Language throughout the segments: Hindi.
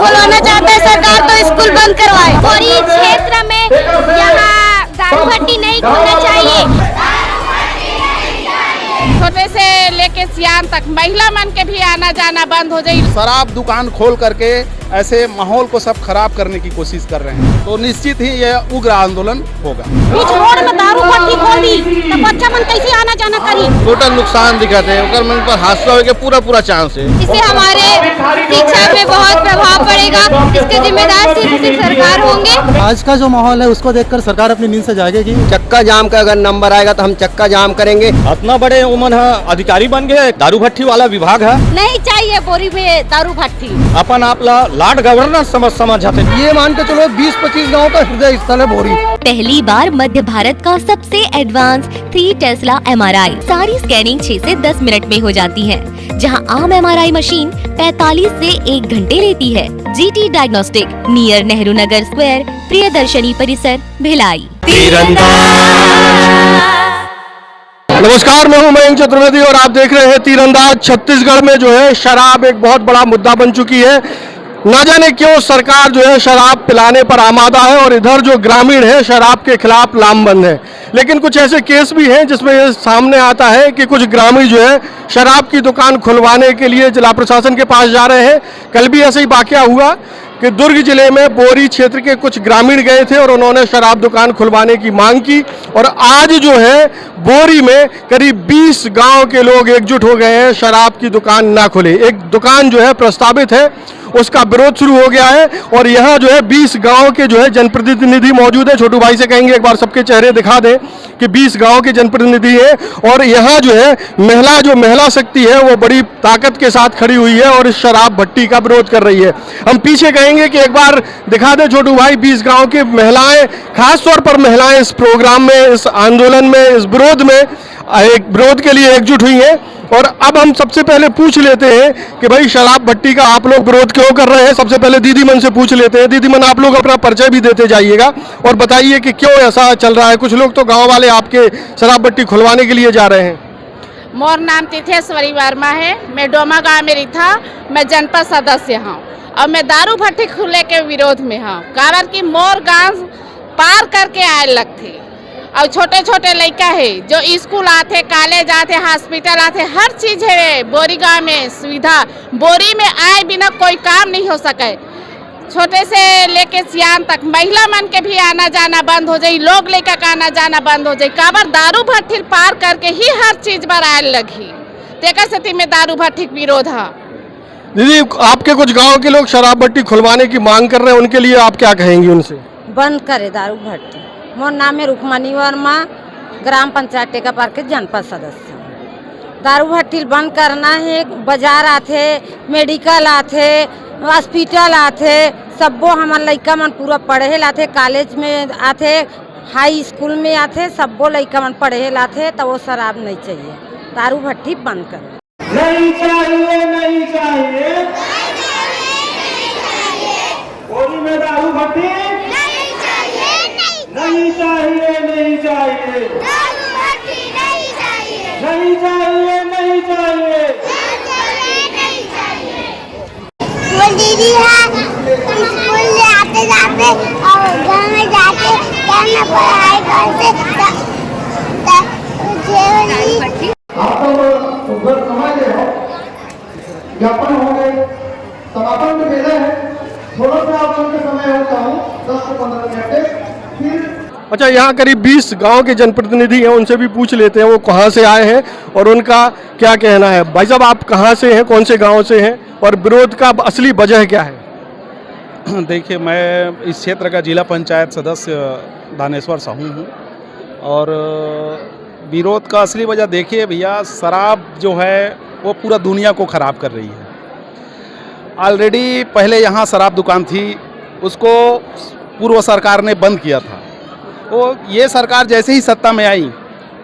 खोलवाना चाहता है सरकार तो स्कूल बंद करवाए। बोरी क्षेत्र में यहाँ दारू भट्टी नहीं खोलना चाहिए। छोटे से लेके सियान तक महिला मन के भी आना जाना बंद हो जाए। शराब दुकान खोल करके ऐसे माहौल को सब खराब करने की कोशिश कर रहे हैं, तो निश्चित ही यह उग्र आंदोलन होगा। बीच रोड में दारू भट्टी खोल दी तो बच्चा मन कैसे आना जाना करी। टोटल नुकसान दिखत है, ओकर मन पर हादसा होने के पूरा चांस है। इससे हमारे शिक्षा पे बहुत प्रभाव पड़ेगा। इसके जिम्मेदार सिर्फ सरकार होंगे। आज का जो माहौल है उसको देखकर सरकार अपनी नींद से जागेगी। चक्का जाम का अगर नंबर आएगा तो हम चक्का जाम करेंगे। इतना बड़े उमन है, अधिकारी बन गए, दारू भट्टी वाला विभाग है। नहीं चाहिए बोरी में दारू भट्टी। अपन आप लॉर्ड गवर्नर समझाते। ये मान के चलो 20-25 गाँव का हृदय स्थल है बोरी। पहली बार मध्य भारत का सबसे एडवांस 3 टेस्ला MRI। सारी स्कैनिंग 6 से 10 मिनट में हो जाती है, जहां आम MRI मशीन 45 से 1 घंटे लेती है। GT diagnostic, near Nehru Nagar square, Priyadarshini परिसर, भिलाई। नमस्कार, मैं हूं मयंक चतुर्वेदी और आप देख रहे हैं तीरंदाज। छत्तीसगढ़ में जो है शराब एक बहुत बड़ा मुद्दा बन चुकी है। ना जाने क्यों सरकार जो है शराब पिलाने पर आमादा है और इधर जो ग्रामीण है शराब के खिलाफ लामबंद है। लेकिन कुछ ऐसे केस भी हैं जिसमें ये सामने आता है कि कुछ ग्रामीण जो है शराब की दुकान खुलवाने के लिए जिला प्रशासन के पास जा रहे हैं। कल भी ऐसे ही वाकया हुआ कि दुर्ग जिले में बोरी क्षेत्र के कुछ ग्रामीण गए थे और उन्होंने शराब दुकान खुलवाने की मांग की, और आज जो है बोरी में करीब 20 गांव के लोग एकजुट हो गए हैं शराब की दुकान ना खुले। एक दुकान जो है प्रस्तावित है, उसका विरोध शुरू हो गया है और यहाँ जो है 20 गांव के जो है जनप्रतिनिधि मौजूद है। छोटू भाई से कहेंगे एक बार सबके चेहरे दिखा दें कि 20 गांव के जनप्रतिनिधि है और यहाँ जो है महिला शक्ति है वो बड़ी ताकत के साथ खड़ी हुई है और इस शराब भट्टी का विरोध कर रही है। हम पीछे कहेंगे कि एक बार दिखा दें छोटू भाई, 20 गांव की महिलाएं, खास तौर पर महिलाएं इस प्रोग्राम में, इस आंदोलन में, इस विरोध में एक विरोध के लिए एकजुट हुई हैं। और अब हम सबसे पहले पूछ लेते हैं कि भाई शराब भट्टी का आप लोग विरोध क्यों कर रहे हैं। सबसे पहले दीदी मन से पूछ लेते हैं। दीदी मन, आप लोग अपना परिचय भी देते जाइएगा और बताइए कि क्यों ऐसा चल रहा है। कुछ लोग तो गांव वाले आपके शराब भट्टी खुलवाने के लिए जा रहे हैं। मोर नाम तिथेश्वरी वर्मा है, मैं डोमा गाँव में रही था, मैं जनपद सदस्य हूँ और मैं दारू भट्टी खुले के विरोध में हूँ। कारण कि मोर गाँव पार करके आए लगते और छोटे छोटे लड़का है जो स्कूल आते, कॉलेज आते, हॉस्पिटल आते, हर चीज है बोरी गाँव में सुविधा। बोरी में आए बिना कोई काम नहीं हो सके। छोटे से लेके सियान तक महिला मन के भी आना जाना बंद हो जाए, लोग लेकर का आना जाना बंद हो जाए। काबर दारू भट्टी पार करके ही हर चीज पर आए लगी। तेकर स्थिति में दारू भट्टी विरोध है। दीदी, आपके कुछ गाँव के लोग शराब भट्टी खुलवाने की मांग कर रहे हैं, उनके लिए आप क्या कहेंगी उनसे? बंद करे दारू भट्टी। मोर नाम है रुक्मणी वर्मा, ग्राम पंचायत टेकापार के जनपद सदस्य। दारू भट्टी बंद करना है। बाजार आथे, मेडिकल आथे, हॉस्पिटल आथे, सबो हमार लड़का मन पूरा पढ़े लाथे, कॉलेज में आथे, हाई स्कूल में आथे, सबो लड़का मन पढ़े लाथे। तो वो शराब नहीं चाहिए, दारू भट्टी बंद करो। नहीं चाहिए, नहीं चाहिए, बोरी में दारू भट्टी नहीं चाहिए, नहीं चाहिए, दारू भट्टी नहीं चाहिए, नहीं चाहिए, नहीं चाहिए, नहीं चाहिए। स्कूल दीदी है, स्कूल से आते जाते और घर में जाके करना पढ़ाई करते आप तो उधर समझ रहे हो, ज्ञापन हो गए, समापन में भेजा है। थोड़ा सा आप उनके समय होता हूँ 10 से 15 मिनट। अच्छा, यहाँ करीब 20 गांव के जनप्रतिनिधि हैं, उनसे भी पूछ लेते हैं वो कहाँ से आए हैं और उनका क्या कहना है। भाई साहब, आप कहाँ से हैं, कौन से गांव से हैं और विरोध का असली वजह क्या है? देखिए, मैं इस क्षेत्र का जिला पंचायत सदस्य दानेश्वर साहू हूँ और विरोध का असली वजह देखिए भैया, शराब जो है वो पूरा दुनिया को ख़राब कर रही है। ऑलरेडी पहले यहाँ शराब दुकान थी, उसको पूर्व सरकार ने बंद किया था। तो ये सरकार जैसे ही सत्ता में आई,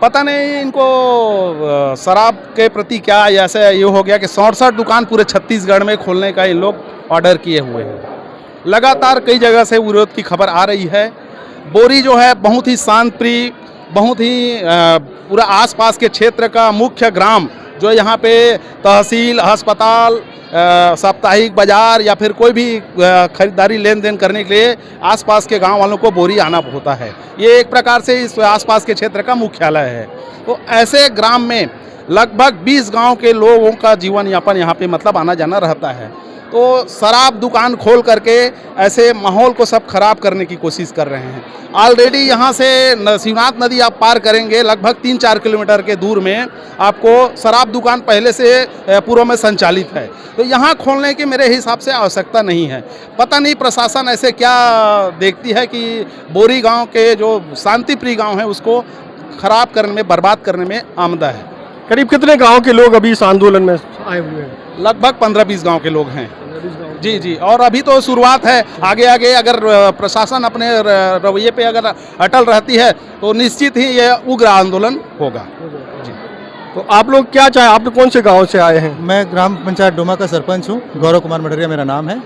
पता नहीं इनको शराब के प्रति क्या ऐसा ये हो गया कि 67 दुकान पूरे छत्तीसगढ़ में खोलने का इन लोग ऑर्डर किए हुए हैं। लगातार कई जगह से विरोध की खबर आ रही है। बोरी जो है बहुत ही शांत प्रिय, बहुत ही पूरा आसपास के क्षेत्र का मुख्य ग्राम जो यहाँ पे तहसील, अस्पताल, साप्ताहिक बाजार या फिर कोई भी खरीदारी लेन देन करने के लिए आसपास के गांव वालों को बोरी आना होता है। ये एक प्रकार से इस आसपास के क्षेत्र का मुख्यालय है। तो ऐसे ग्राम में लगभग 20 गांव के लोगों का जीवन यापन यहाँ पे मतलब आना जाना रहता है। तो शराब दुकान खोल करके ऐसे माहौल को सब खराब करने की कोशिश कर रहे हैं। ऑलरेडी यहाँ से शिवनाथ नदी आप पार करेंगे लगभग 3-4 किलोमीटर के दूर में आपको शराब दुकान पहले से पूर्व में संचालित है। तो यहाँ खोलने की मेरे हिसाब से आवश्यकता नहीं है। पता नहीं प्रशासन ऐसे क्या देखती है कि बोरी गांव के जो शांतिप्रिय गांव है उसको खराब करने में, बर्बाद करने में आमदा है। करीब कितने गांव के लोग अभी इस आंदोलन में आए हुए हैं? लगभग 15-20 गांव के लोग हैं। जी जी, और अभी तो शुरुआत है। आगे आगे अगर प्रशासन अपने रवैये पे अगर अटल रहती है तो निश्चित ही ये उग्र आंदोलन होगा। जी, तो आप लोग क्या चाहे, आप लोग कौन से गांव से आए हैं? मैं ग्राम पंचायत डोमा का सरपंच हूँ, गौरव कुमार मडरिया मेरा नाम है।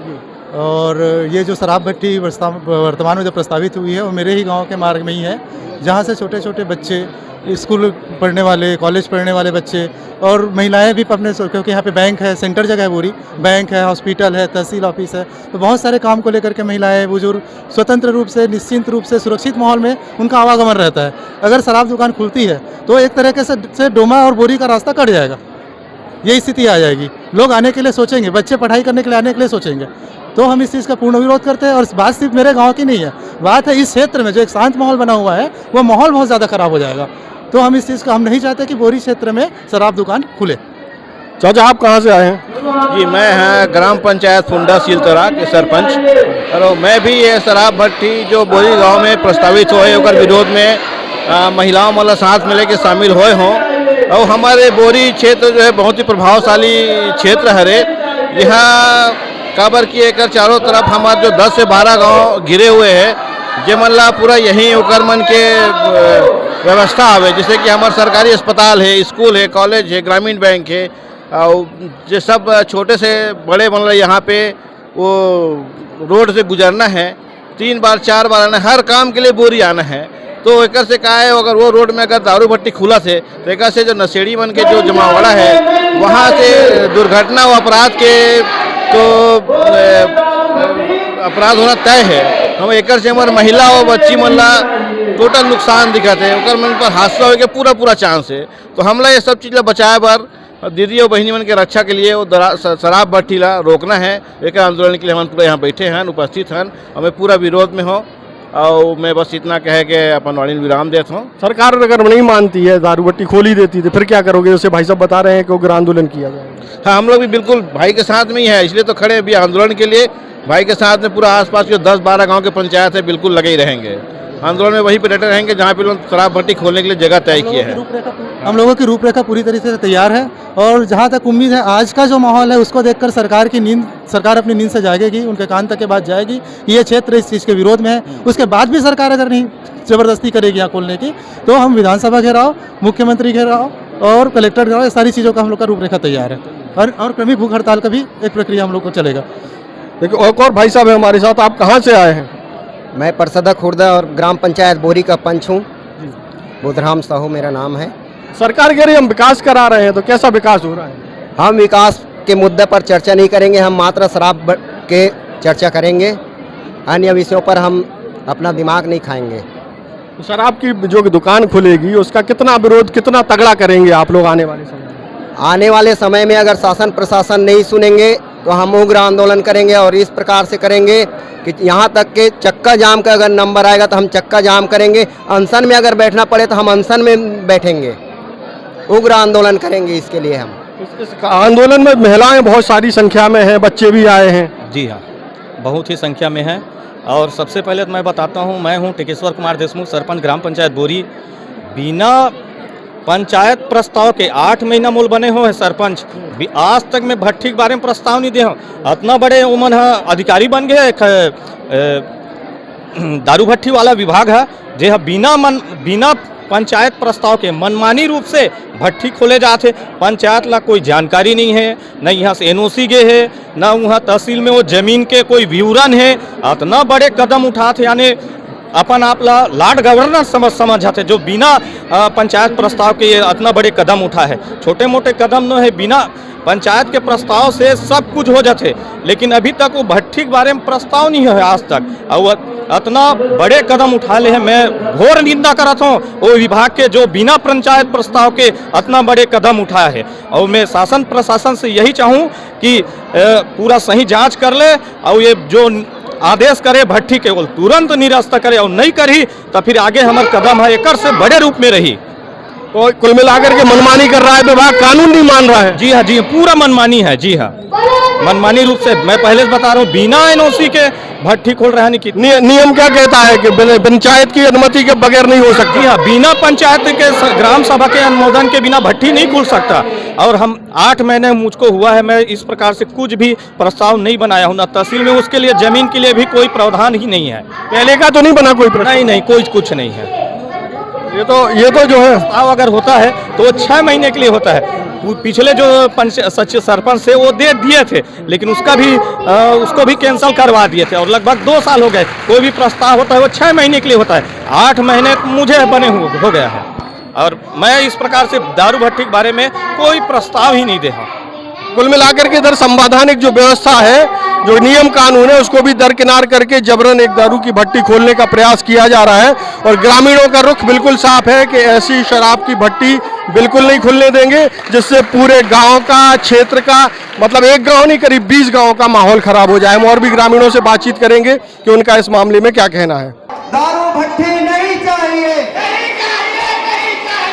और ये जो शराब भट्टी वर्तमान में जो प्रस्तावित हुई है वो मेरे ही गांव के मार्ग में ही है, जहां से छोटे छोटे बच्चे, स्कूल पढ़ने वाले, कॉलेज पढ़ने वाले बच्चे और महिलाएं भी अपने, क्योंकि यहाँ पे बैंक है, सेंटर जगह है पूरी, बैंक है, हॉस्पिटल है, तहसील ऑफिस है, तो बहुत सारे काम को लेकर के महिलाएं, बुजुर्ग स्वतंत्र रूप से, निश्चिंत रूप से, सुरक्षित माहौल में उनका आवागमन रहता है। अगर शराब दुकान खुलती है तो एक तरीके से डोमा और बोरी का रास्ता कट जाएगा, यही स्थिति आ जाएगी। लोग आने के लिए सोचेंगे, बच्चे पढ़ाई करने के लिए आने के लिए सोचेंगे। तो हम इस चीज़ का पूर्ण विरोध करते हैं। और बात सिर्फ मेरे गांव की नहीं है, बात है इस क्षेत्र में जो एक शांत माहौल बना हुआ है वो माहौल बहुत ज़्यादा खराब हो जाएगा। तो हम इस चीज़ का, हम नहीं चाहते कि बोरी क्षेत्र में शराब दुकान खुले। चाचा आप कहाँ से आए हैं? जी, मैं हैं ग्राम पंचायत फुंडा सीलतरा के सरपंच। और मैं भी ये शराब भट्टी जो बोरी गांव में प्रस्तावित हो है ओकर विरोध में महिलाओं वाला साथ में लेके शामिल होए हों। और हमारे बोरी क्षेत्र जो है बहुत ही प्रभावशाली क्षेत्र है। यहाँ काबर की एकर चारों तरफ हमारे जो 10 से 12 गांव घिरे हुए हैं, जे मल्ला पूरा यहीं ओकर मन के व्यवस्था है। जैसे कि हमारे सरकारी अस्पताल है, स्कूल है, कॉलेज है, ग्रामीण बैंक है, और जो सब छोटे से बड़े मतलब यहाँ पे वो रोड से गुजरना है, 3 बार 4 बार आना, हर काम के लिए बोरी आना है। तो एक से कहा है अगर वो रोड में अगर दारू भट्टी खुला थे तो एक से जो नशेड़ी बन के जो जमावड़ा है वहाँ से दुर्घटना व अपराध के तो अपराध होना तय है। हम एक से हमारे महिला और बच्ची मल्ला टोटल नुकसान दिखत है, ओकर मन पर हादसा होके पूरा चांस है। तो हमला ये सब चीज़ बचाए बर दीदी और बहनी मन के रक्षा के लिए वो शराब भट्टी ला रोकना है। एक आंदोलन के लिए हम पूरा यहाँ बैठे हैं, उपस्थित हैं, हमें पूरा विरोध में हो। और मैं बस इतना कहे कि अपन वाणी विराम देता हूँ। सरकार अगर नहीं मानती है, दारू भट्टी खोल ही देती थी, फिर क्या करोगे? जैसे भाई साहब बता रहे हैं कि उग्र आंदोलन किया जाएगा। हाँ, हम लोग भी बिल्कुल भाई के साथ में ही है, इसलिए तो खड़े अभी आंदोलन के लिए। भाई के साथ में पूरा आसपास के 10-12 गांव के पंचायत है, बिल्कुल लगे ही रहेंगे आंदोलन में, वहीं पर डटे रहेंगे जहाँ पे लोग शराब भट्टी खोलने के लिए जगह तय किए हैं। हम लोगों की रूपरेखा पूरी तरीके से तैयार है। और जहाँ तक उम्मीद है आज का जो माहौल है उसको देखकर सरकार अपनी नींद से जागेगी, उनके कान तक के बाद जाएगी। ये क्षेत्र इस चीज़ के विरोध में है। उसके बाद भी सरकार अगर नहीं ज़बरदस्ती करेगी यहाँ खोलने की तो हम विधानसभा घेराव, मुख्यमंत्री घेराव और कलेक्टर घेराव, ये सारी चीज़ों का हम लोग का रूपरेखा तैयार है। और क्रमिक भूख हड़ताल का भी एक प्रक्रिया हम लोग को चलेगा। देखिए और भाई साहब है हमारे साथ, आप कहाँ से आए हैं? मैं परसदा खुर्दा और ग्राम पंचायत बोरी का पंच हूँ। बुधराम साहू मेरा नाम है। सरकार कह रही है हम विकास करा रहे हैं, तो कैसा विकास हो रहा है? हम विकास के मुद्दे पर चर्चा नहीं करेंगे, हम मात्र शराब के चर्चा करेंगे। अन्य विषयों पर हम अपना दिमाग नहीं खाएंगे। तो शराब की जो दुकान खुलेगी उसका कितना विरोध, कितना तगड़ा करेंगे आप लोग आने वाले समय में? आने वाले समय में अगर शासन प्रशासन नहीं सुनेंगे तो हम उग्र आंदोलन करेंगे। और इस प्रकार से करेंगे कि यहाँ तक के चक्का जाम का अगर नंबर आएगा तो हम चक्का जाम करेंगे। अनशन में अगर बैठना पड़े तो हम अनशन में बैठेंगे, उग्र आंदोलन करेंगे इसके लिए हम। इस आंदोलन में महिलाएं बहुत सारी संख्या में हैं, बच्चे भी आए हैं। जी हाँ, बहुत ही संख्या में है। और सबसे पहले तो मैं बताता हूँ, मैं हूँ टिकेश्वर कुमार देशमुख, सरपंच ग्राम पंचायत बोरी। बिना पंचायत प्रस्ताव के 8 महीना मूल बने हुए हैं सरपंच, आज तक मैं भट्टी के बारे में प्रस्ताव नहीं दिया हूँ। इतना बड़े उमन अधिकारी बन गए, दारू भट्टी वाला विभाग है जे बिना पंचायत प्रस्ताव के मनमानी रूप से भट्टी खोले जाते। पंचायत ला कोई जानकारी नहीं है, न यहाँ से NOC गए है, न वहाँ तहसील में वो जमीन के कोई विवरण है। इतना बड़े कदम उठाते, यानी अपन आपला लाट गवर्नर समझते जो बिना पंचायत प्रस्ताव के ये इतना बड़े कदम उठा है। छोटे मोटे कदम न है, बिना पंचायत के प्रस्ताव से सब कुछ हो जाते, लेकिन अभी तक वो भट्टी के बारे में प्रस्ताव नहीं है आज तक। और इतना बड़े कदम उठा ले हैं, मैं घोर निंदा करता हूँ वो विभाग के जो बिना पंचायत प्रस्ताव के इतना बड़े कदम उठाया है। और मैं शासन प्रशासन से यही चाहूँ कि पूरा सही जांच कर ले और ये जो आदेश करे भट्टी के वो तुरंत निरस्त करे, और नहीं करी तो फिर आगे हमारे कदम है एक से बड़े रूप में रही। तो कुल मिलाकर के मनमानी कर रहा है विभाग, कानून नहीं मान रहा है। जी हाँ, जी पूरा मनमानी है। जी हाँ, मनमानी रूप से, मैं पहले से बता रहा हूँ, बिना एनओसी के भट्टी खोल रहे हैं। नियम क्या कहता है कि पंचायत की अनुमति के बगैर नहीं हो सकती? जी हाँ, बिना पंचायत के ग्राम सभा के अनुमोदन के बिना भट्टी नहीं खुल सकता। और हम 8 महीने मुझको हुआ है, मैं इस प्रकार से कुछ भी प्रस्ताव नहीं बनाया हूँ, ना तहसील में उसके लिए जमीन के लिए भी कोई प्रावधान ही नहीं है। पहले का तो नहीं बना कोई प्रस्ताव? नहीं, कोई कुछ नहीं है। ये तो जो है प्रस्ताव अगर होता है तो वो 6 महीने के लिए होता है। पिछले जो सरपंच थे वो दे दिए थे, लेकिन उसको भी कैंसिल करवा दिए थे, और लगभग 2 साल हो गए। कोई भी प्रस्ताव होता है वो 6 महीने के लिए होता है, 8 महीने मुझे बने हो गया है। और मैं इस प्रकार से दारू भट्टी के बारे में कोई प्रस्ताव ही नहीं दे। कुल मिलाकर के इधर संवैधानिक जो व्यवस्था है, जो नियम कानून है, उसको भी दरकिनार करके जबरन एक दारू की भट्टी खोलने का प्रयास किया जा रहा है। और ग्रामीणों का रुख बिल्कुल साफ है कि ऐसी शराब की भट्टी बिल्कुल नहीं खुलने देंगे, जिससे पूरे गांव का, क्षेत्र का, मतलब एक गांव नहीं करीब 20 गांव का माहौल खराब हो जाए। हम और भी ग्रामीणों से बातचीत करेंगे कि उनका इस मामले में क्या कहना है। दारू भट्टी नहीं चाहिए,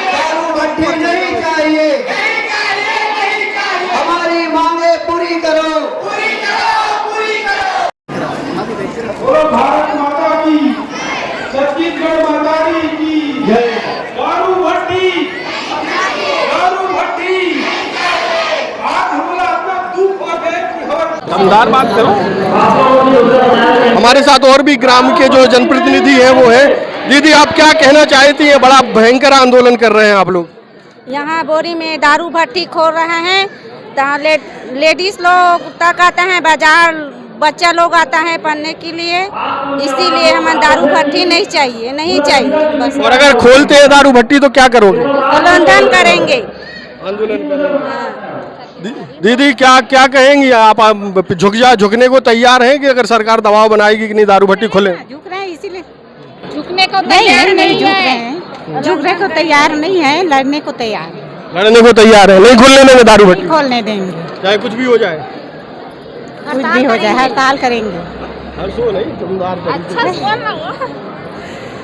दारू भट्टी नहीं चाहिए, हमारी मांगे पूरी करो, बोलो भारत माता की, छत्तीसगढ़ माता की जय। दारू भट्टी, दारू भट्टी, आज हमारा अपना दुख है। दमदार बात करो। हमारे साथ और भी ग्राम के जो जनप्रतिनिधि हैं वो है। दीदी, आप क्या कहना चाहती हैं? बड़ा भयंकर आंदोलन कर रहे हैं आप लोग। यहाँ बोरी में दारू भट्टी खोल रहे हैं, लेडीज लोग तक आते हैं, बाजार बच्चा लोग आता है पढ़ने के लिए, इसीलिए हमें दारू भट्टी नहीं चाहिए, नहीं चाहिए बस। और अगर खोलते हैं दारू भट्टी तो क्या करोगे? आंदोलन करेंगे। आंदोलन करेंगे। दीदी, क्या कहेंगी आप? झुकने को तैयार हैं कि अगर सरकार दबाव बनाएगी कि नहीं दारू भट्टी खोले? झुक रहे हैं, इसीलिए झुकने को तैयार नहीं झुक रहे हैं, झुकने को तैयार नहीं है, लड़ने को तैयार है। लड़ने को तैयार है, नहीं खोलने देंगे दारू भट्टी? खोलने देंगे, चाहे कुछ भी हो जाए। कुछ भी हो जाए, हड़ताल करेंगे। अच्छा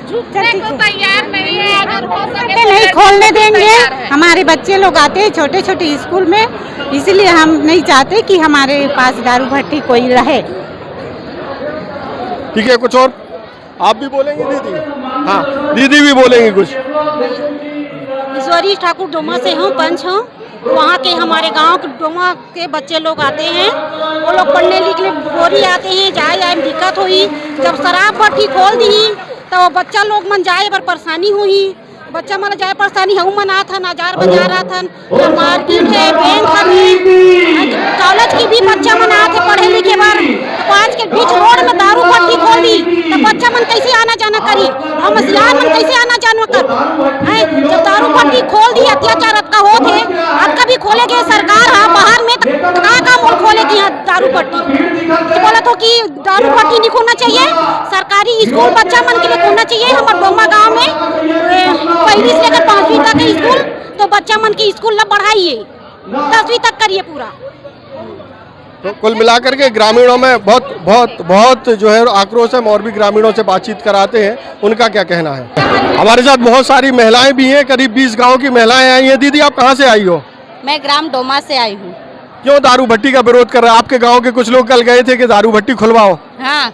झुकने को तैयार नहीं है, अगर हो सके नहीं खोलने देंगे। हमारे बच्चे लोग आते हैं छोटे छोटे स्कूल में, इसीलिए हम नहीं चाहते कि हमारे पास दारू भट्टी कोई रहे। ठीक है, कुछ और आप भी बोलेंगे दीदी? हाँ, दीदी भी बोलेंगी कुछ। ईश्वरी ठाकुर डोमा से हूँ, पंच हूँ। वहाँ के हमारे गांव के डोमा के बच्चे लोग आते हैं, वो लोग पढ़ने लिखने बोरी आते हैं, जाए में दिक्कत हुई। जब शराब भट्टी खोल दी तो बच्चा लोग मन जाए पर परेशानी हुई, बच्चा मन जाए परेशानी हूँ मन आता था, नजार बजा रहा था, मार्केट है, बैंक है, कॉलेज की भी बच्चा मन आते पढ़े लिखे बार। तो आज के बीच रोड में दारू भट्टी खोल दी तो बच्चा मन कैसे आना जाना करी, हम मसियार मन कैसे आना जाना कर। जब दारू भट्टी खोल दी, अत्याचार का होते आज का भी खोलेगे सरकार बाहर में, तो कहाँ खोलेगी यहाँ दारू भट्टी? तो बोला तो कि दारू भट्टी नहीं खोलना चाहिए, सरकारी स्कूल बच्चा मन के लिए खोलना चाहिए। हमारे डोमा गाँव में 1वीं से लेकर 5वीं तक के स्कूल, तो बच्चा मन की स्कूल न बढ़ाइए, 10वीं तक करिए पूरा। तो कुल मिलाकर के ग्रामीणों में बहुत जो है आक्रोश है। और भी ग्रामीणों से बातचीत कराते हैं, उनका क्या कहना है। हमारे साथ बहुत सारी महिलाएं भी हैं, करीब 20 गांव की महिलाएं आई हैं। दीदी, आप कहां से आई हो? मैं ग्राम डोमा से आई हूँ। क्यों दारू भट्टी का विरोध कर रहे हैं? आपके गाँव के कुछ लोग कल गए थे कि दारू भट्टी खुलवाओ। हाँ,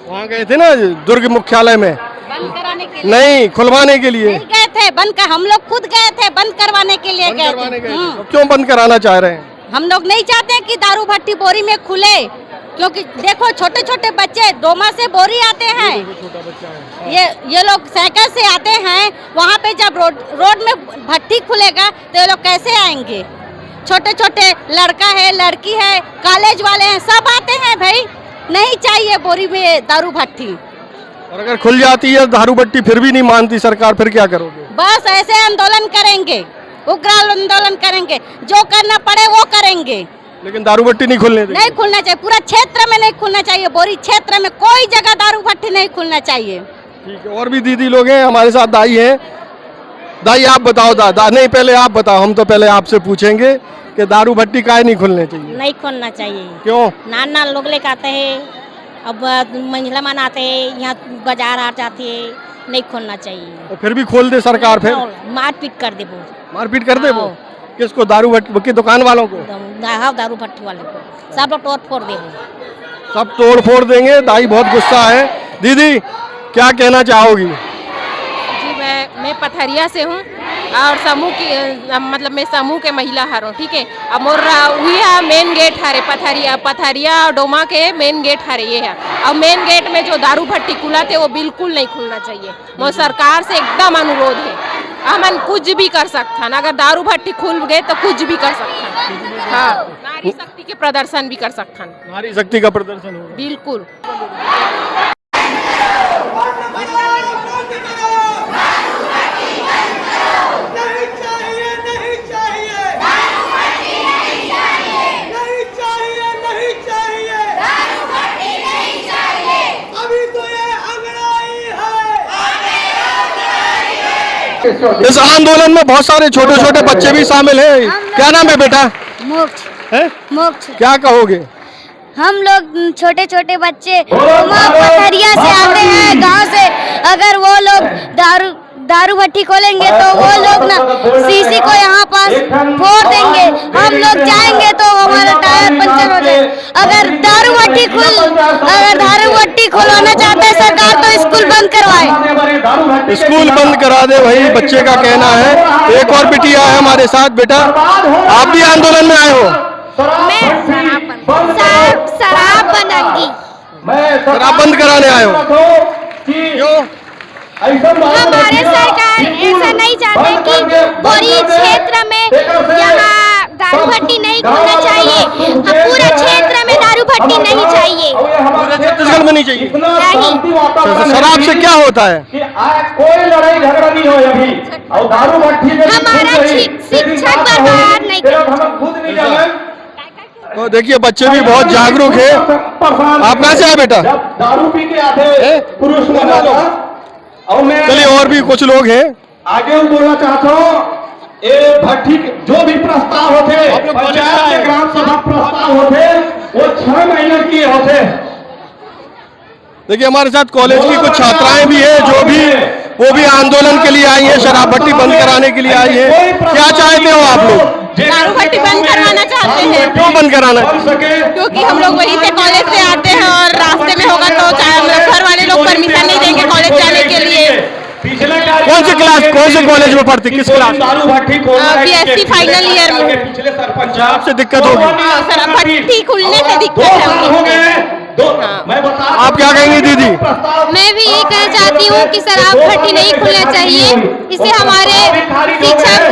वहाँ गए थे ना दुर्ग मुख्यालय में, बंद कराने के लिए नहीं खुलवाने के लिए गए थे, बंद कर हम लोग खुद गए थे, बंद करवाने के लिए गए थे। क्यों बंद कराना चाह रहे हैं? हम लोग नहीं चाहते कि दारू भट्टी बोरी में खुले, क्योंकि देखो छोटे छोटे बच्चे डोमा से बोरी आते हैं, ये लोग साइकिल से आते हैं। वहाँ पे जब रोड में भट्टी खुलेगा तो ये लोग कैसे आएंगे? छोटे छोटे लड़का है, लड़की है, कॉलेज वाले हैं, सब आते हैं भाई। नहीं चाहिए बोरी में दारू भट्टी। और अगर खुल जाती है दारू भट्टी फिर भी नहीं मानती सरकार, फिर क्या करोगे? बस ऐसे आंदोलन करेंगे, उग्र आंदोलन करेंगे, जो करना पड़े वो करेंगे। लेकिन दारू भट्टी नहीं खुलने देंगे। नहीं खुलना चाहिए, पूरा क्षेत्र में नहीं खुलना चाहिए, बोरी क्षेत्र में कोई जगह दारू भट्टी नहीं खुलना चाहिए। ठीक है, और भी दीदी लोग हैं हमारे साथ, दाई हैं। दाई आप बताओ, दादा नहीं पहले आप बताओ, हम तो पहले आपसे पूछेंगे कि दारू भट्टी काहे नहीं खुलने चाहिए? नहीं खुलना चाहिए। क्यों? नाना लोग लेकर आते हैं, अब महिला मन आते हैं, यहाँ बाजार आ जाते हैं, नहीं खोलना चाहिए। तो फिर भी खोल दे सरकार, फिर मारपीट कर दे वो। मारपीट कर दे वो? किसको? दारू भट्टी की दुकान वालों को? हाँ, दारू भट्टी वाले को सब लोग तोड़ फोड़ दे, सब तोड़ फोड़ देंगे। दाई बहुत गुस्सा है। दीदी क्या कहना चाहोगी? जी मैं पथरिया से हूँ और समूह की मतलब मैं समूह के महिला हूँ, ठीक है। अब मोर हुई है मेन गेट हरे पथरिया और डोमा के मेन गेट हरे ये है। अब मेन गेट में जो दारू भट्टी खुला थे वो बिल्कुल नहीं खुलना चाहिए। वो सरकार से एकदम अनुरोध है, हमन कुछ भी कर सकथन, अगर दारू भट्टी खुल गए तो कुछ भी कर सकथन। हाँ, नारी शक्ति के प्रदर्शन भी कर सकथन। नारी शक्ति का प्रदर्शन होगा बिल्कुल। इस आंदोलन में बहुत सारे छोटे छोटे बच्चे भी शामिल हैं। क्या नाम है बेटा? मोक्ष। है? मोक्ष। क्या कहोगे? हम लोग छोटे छोटे बच्चे पथरिया से आते हैं गांव से, अगर वो लोग दारू भट्टी खोलेंगे तो वो लोग ना सीसी को यहाँ पास फोड़ देंगे, हम लोग जाएंगे तो हमारा टायर पंचर हो जाए। अगर दारू भट्टी खुलवाना चाहते हैं सरकार तो स्कूल बंद करवाए। स्कूल बंद करा दे, वही बच्चे का कहना है। एक और बिटिया है हमारे साथ। बेटा आप भी आंदोलन में आए हो? मैं शराब बनाऊंगी। शराब बंद कराने आए हो? क्यों? हमारे सरकार ऐसा नहीं चाहते कि बोरी क्षेत्र में यहाँ दारू भट्टी नहीं खुलना चाहिए। पूरा क्षेत्र में दारू भट्टी नहीं चाहिए। पूरे छत्तीसगढ़ में नहीं चाहिए? नहीं। शराब से क्या होता है? कोई लड़ाई झगड़ा नहीं हो अभी, और दारू भट्टी में हमारा शिक्षक बर्बाद नहीं करते। तो देखिए बच्चे भी बहुत जागरूक है। आप कहाँ से आए बेटा? दारू पी के आते पुरुष लोग। चलिए और भी कुछ लोग हैं। आगे बोलना चाहता हूँ, ये भट्टी जो भी प्रस्ताव होते, पंचायत के ग्राम सभा प्रस्ताव होते, वो 6 महीने की होते। देखिए हमारे साथ कॉलेज की कुछ छात्राएं भी है जो भी वो भी आंदोलन के लिए आई है, शराब भट्टी बंद कराने के लिए आई है। क्या चाहते हो आप लोग? दारू भट्टी बंद करवाना चाहते हैं। क्यों बंद कराना? क्योंकि हम लोग वहीं से कॉलेज से आते हैं और रास्ते में होगा तो घर वाले लोग परमिशन नहीं देंगे कॉलेज जाने के लिए। कौन से क्लास, कौन से कॉलेज में पढ़ती, किस क्लास? BSc फाइनल ईयर में। आपसे दिक्कत होगी? शराब भट्टी खुलने से दिक्कत है। आप क्या कहेंगे दीदी? मैं भी यही कहना चाहती हूँ कि शराब भट्टी नहीं खुलना चाहिए। इससे हमारे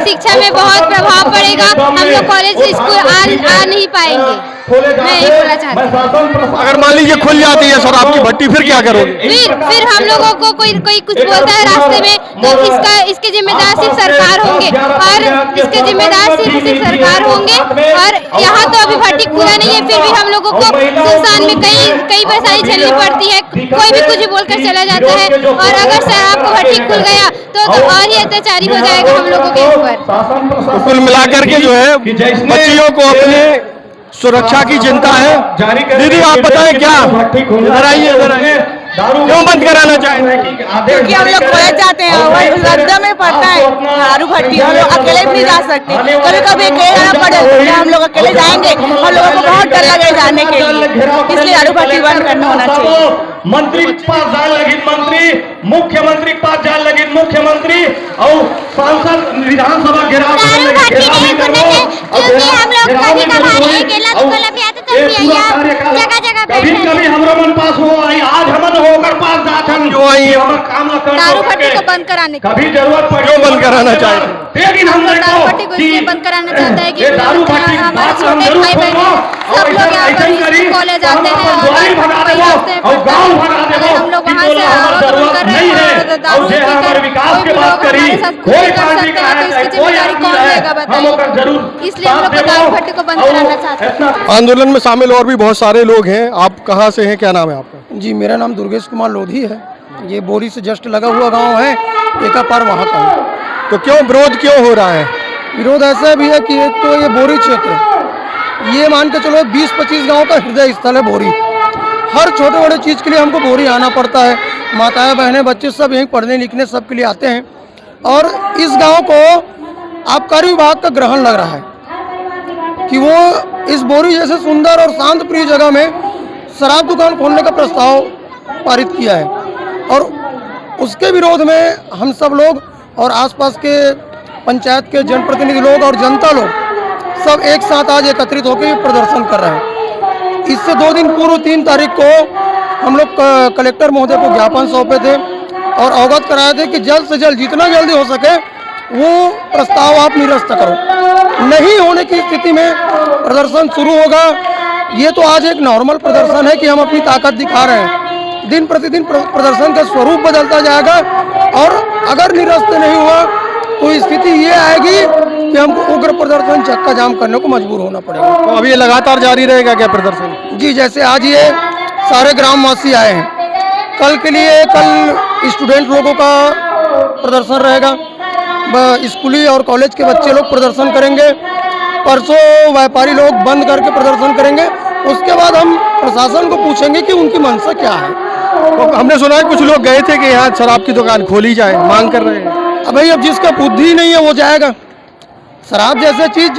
शिक्षा में बहुत प्रभाव पड़ेगा। हम लोग कॉलेज स्कूल आ नहीं पाएंगे। मैं यही बोलना चाहती हूँ। अगर मान लीजिए खुल जाती है शराब की भट्टी, फिर क्या करोगे? फिर हम लोगों को कोई कुछ बोलता है रास्ते में तो इसके जिम्मेदार सिर्फ सरकार होंगे, और इसके जिम्मेदार सिर्फ सरकार होंगे। और यहाँ तो अभी भट्टी खुला नहीं है, फिर भी हम लोगों को सुनसान में कई परेशानी झेलनी पड़ती है। कोई भी कुछ बोलकर चला जाता है, और अगर शराब को भट्टी खुल गया तो और ही अत्याचारी हो जाएगा हम लोगों के ऊपर। कुल मिलाकर के जो है बच्चियों को अपने सुरक्षा की चिंता है। दीदी आप बताएं क्या? इधर आइए, इधर आइए। क्यों बंद कराना चाहेंगे? क्योंकि हम लोग कॉलेज जाते हैं, वही रद्दा में पड़ता है दारू भट्टी, हम लोग अकेले भी नहीं जा सकते। कभी कभी अकेले जाना पड़े, हम लोग अकेले जाएंगे, हम लोगों को बहुत डर लगे जाने के लिए, इसलिए दारू भट्टी बंद करना होना चाहिए। मंत्री के पास जाए लगी मंत्री, मुख्यमंत्री के पास जाए लगी मुख्यमंत्री, और सांसद विधानसभा घेराव दारू भट्टी नहीं खुलना चाहिए, क्योंकि हम लोग कभी कभार अकेला दुकान पे आते तो जगह जगह कभी कभी हमरो मन पास हो आई आज हमन होकर पास जाथन जो आई हमर काम न कर दारू भट्टी को बंद कराने के कभी जरूरत पड़े बंद कराना चाहते लेकिन हम दारू भट्टी को इसलिए बंद कराना चाहता है कि हमारे छोटे भाई बहन सब लोग यहाँ पर कॉलेज आते हैं और हम लोग वहाँ से आवागमन कर रहे हैं और दारू पीकर कोई भी लोग हमारे साथ कुछ भी कर सकते हैं, तो इसकी जिम्मेदारी कौन लेगा बताइए। इसलिए हम लोग दारू भट्टी को बंद कराना चाहते हैं। आंदोलन में शामिल और भी बहुत सारे लोग हैं। आप कहाँ से हैं, क्या नाम है आपका? जी मेरा नाम दुर्गेश कुमार लोधी है। ये बोरी से जस्ट लगा हुआ गांव है, एका पार वहाँ का है। तो क्यों विरोध क्यों हो रहा है? विरोध ऐसा भी है कि एक तो ये बोरी क्षेत्र, ये मान के चलो 20-25 गांव का हृदय स्थल है बोरी। हर छोटे बड़े चीज़ के लिए हमको बोरी आना पड़ता है। माताएं बहनें बच्चे सब यहीं पढ़ने लिखने सब के लिए आते हैं। और इस गांव को आबकारी विभाग का ग्रहण लग रहा है कि वो इस बोरी जैसे सुंदर और शांत प्रिय जगह में शराब दुकान खोलने का प्रस्ताव पारित किया है। और उसके विरोध में हम सब लोग और आसपास के पंचायत के जनप्रतिनिधि लोग और जनता लोग सब एक साथ आज एकत्रित होकर प्रदर्शन कर रहे हैं। इससे 2 दिन पूर्व 3 तारीख को हम लोग कलेक्टर महोदय को ज्ञापन सौंपे थे और अवगत कराए थे कि जल्द से जल्द जितना जल्दी हो सके वो प्रस्ताव आप निरस्त करो। नहीं होने की स्थिति में प्रदर्शन शुरू होगा। ये तो आज एक नॉर्मल प्रदर्शन है कि हम अपनी ताकत दिखा रहे हैं। दिन प्रतिदिन प्रदर्शन का स्वरूप बदलता जाएगा और अगर निरस्त नहीं हुआ तो स्थिति ये आएगी कि हमको उग्र प्रदर्शन चक्का जाम करने को मजबूर होना पड़ेगा। तो अभी ये लगातार जारी रहेगा क्या प्रदर्शन? जी जैसे आज ये सारे ग्रामवासी आए हैं, कल के लिए कल स्टूडेंट लोगों का प्रदर्शन रहेगा, स्कूली और कॉलेज के बच्चे लोग प्रदर्शन करेंगे, परसों व्यापारी लोग बंद करके प्रदर्शन करेंगे। उसके बाद हम प्रशासन को पूछेंगे कि उनकी मंशा क्या है। तो हमने सुना है कुछ लोग गए थे कि यहाँ शराब की दुकान खोली जाए, मांग कर रहे हैं। अब भाई अब जिसका बुद्धि नहीं है वो जाएगा। शराब जैसे चीज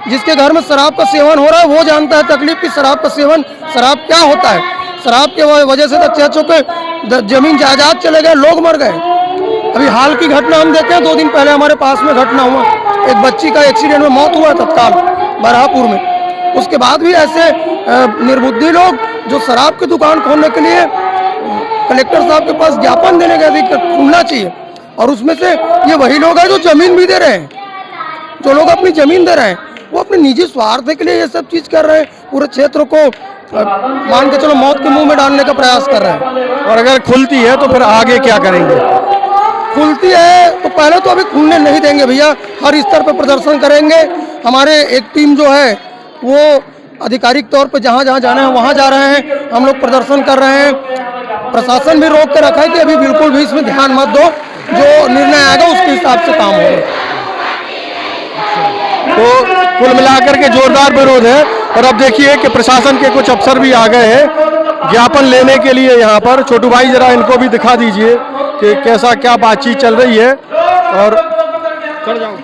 जिसके घर में शराब का सेवन हो रहा है वो जानता है तकलीफ की शराब का सेवन, शराब क्या होता है। शराब के वजह से बच्चों के जमीन जायदाद चले गए, लोग मर गए। अभी हाल की घटना हम देखें, 2 दिन पहले हमारे पास में घटना हुआ, एक बच्ची का एक्सीडेंट में मौत हुआ तत्काल बरहापुर में। उसके बाद भी ऐसे निर्बुद्धि लोग जो शराब की दुकान खोलने के लिए कलेक्टर साहब के पास ज्ञापन देने गए थे खुलना चाहिए, और उसमें से ये वही लोग हैं जो जमीन भी दे रहे हैं। जो लोग अपनी जमीन दे रहे हैं वो अपने निजी स्वार्थ के लिए ये सब चीज कर रहे हैं। पूरे क्षेत्र को मान के चलो मौत के मुंह में डालने का प्रयास कर रहे हैं। और अगर खुलती है तो फिर आगे क्या करेंगे? खुलती है तो पहले तो अभी खुलने नहीं देंगे भैया, हर स्तर पर प्रदर्शन करेंगे। हमारे एक टीम जो है वो आधिकारिक तौर पर जहाँ जहाँ जाना है वहाँ जा रहे हैं, हम लोग प्रदर्शन कर रहे हैं। प्रशासन भी रोक के रखा है कि अभी बिल्कुल भी इसमें ध्यान मत दो, जो निर्णय आएगा उसके हिसाब से काम होगा। तो कुल मिलाकर के जोरदार विरोध है। और अब देखिए कि प्रशासन के कुछ अफसर भी आ गए हैं ज्ञापन लेने के लिए यहाँ पर। छोटू भाई जरा इनको भी दिखा दीजिए कि कैसा क्या बातचीत चल रही है। और चढ़ जाओ।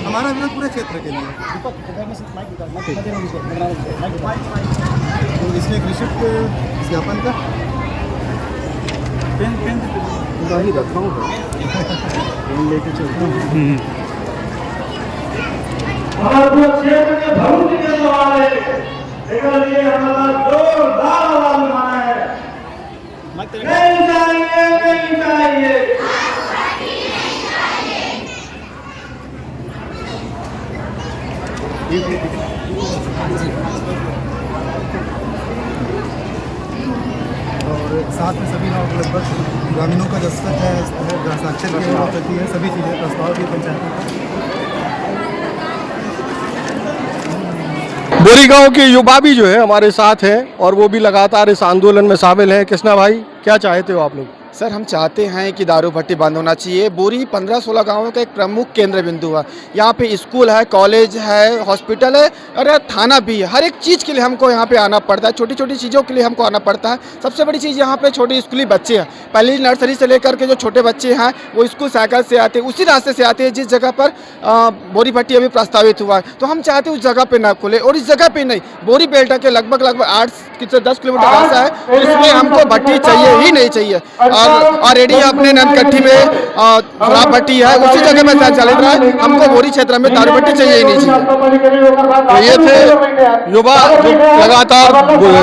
हमारा विरोध पूरे क्षेत्र के लिए। तो इसमें एक रिसिप्ट ज्ञापन का पेन ही रखा हूँ, लेके चलता हूँ। हमारे पूरे क्षेत्र के भविष्य के सवाल है, इसके लिए हमारा जोरदार आवाज उठाना है। नहीं चाहिए, नहीं चाहिए। और साथ में सभी गाँव लगभग ग्रामीणों का दस्तखत है, हस्ताक्षर की प्रति है, सभी चीज़ें प्रस्ताव भी पंचायत में। बोरी गांव के युवा भी जो है हमारे साथ हैं और वो भी लगातार इस आंदोलन में शामिल हैं। कृष्णा भाई, क्या चाहते हो आप लोग? सर, हम चाहते हैं कि दारू भट्टी बंद होना चाहिए। बोरी 15-16 गांवों का एक प्रमुख केंद्र बिंदु है। यहाँ पे स्कूल है, कॉलेज है, हॉस्पिटल है और थाना भी है। हर एक चीज़ के लिए हमको यहाँ पे आना पड़ता है, छोटी छोटी चीज़ों के लिए हमको आना पड़ता है। सबसे बड़ी चीज़ यहाँ पे छोटे स्कूली बच्चे हैं, पहली नर्सरी से लेकर के जो छोटे बच्चे हैं वो स्कूल साइकिल से आते हैं, उसी रास्ते से आते हैं जिस जगह पर बोरी भट्टी अभी प्रस्तावित हुआ है। तो हम चाहते हैं उस जगह पर ना खुले और इस जगह पर नहीं, बोरी बेल्टा के लगभग 8 से 10 किलोमीटर रास्ता है, इसमें हमको भट्टी चाहिए ही नहीं चाहिए। ऑलरेडी अपने ननकट्टी में शराब भट्टी है, उसी जगह में संचालित रहा है। हमको बोरी क्षेत्र में दारू भट्टी चाहिए ही नहीं चाहिए। तो ये थे युवा जो लगातार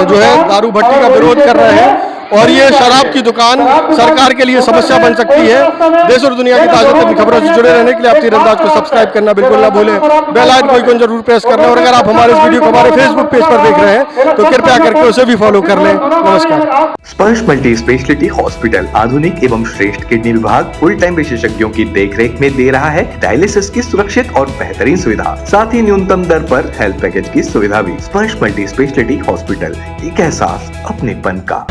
जो है दारू भट्टी का विरोध कर रहे हैं और ये शराब की दुकान सरकार के लिए समस्या बन सकती है। देश और दुनिया की ताजा तरीन खबरों से जुड़े रहने के लिए आप तीरंदाज को सब्सक्राइब करना बिल्कुल ना भूलें, बेल आइकन को जरूर प्रेस करना और अगर आप हमारे इस वीडियो को हमारे फेसबुक पेज पर देख रहे हैं तो कृपया करके उसे भी फॉलो कर लें। नमस्कार। स्पर्श मल्टी स्पेशलिटी हॉस्पिटल आधुनिक एवं श्रेष्ठ किडनी विभाग फुल टाइम विशेषज्ञों की देखरेख में दे रहा है डायलिसिस की सुरक्षित और बेहतरीन सुविधा, साथ ही न्यूनतम दर पर हेल्थ पैकेज की सुविधा भी। स्पर्श मल्टी स्पेशलिटी हॉस्पिटल, एक एहसास अपनेपन का।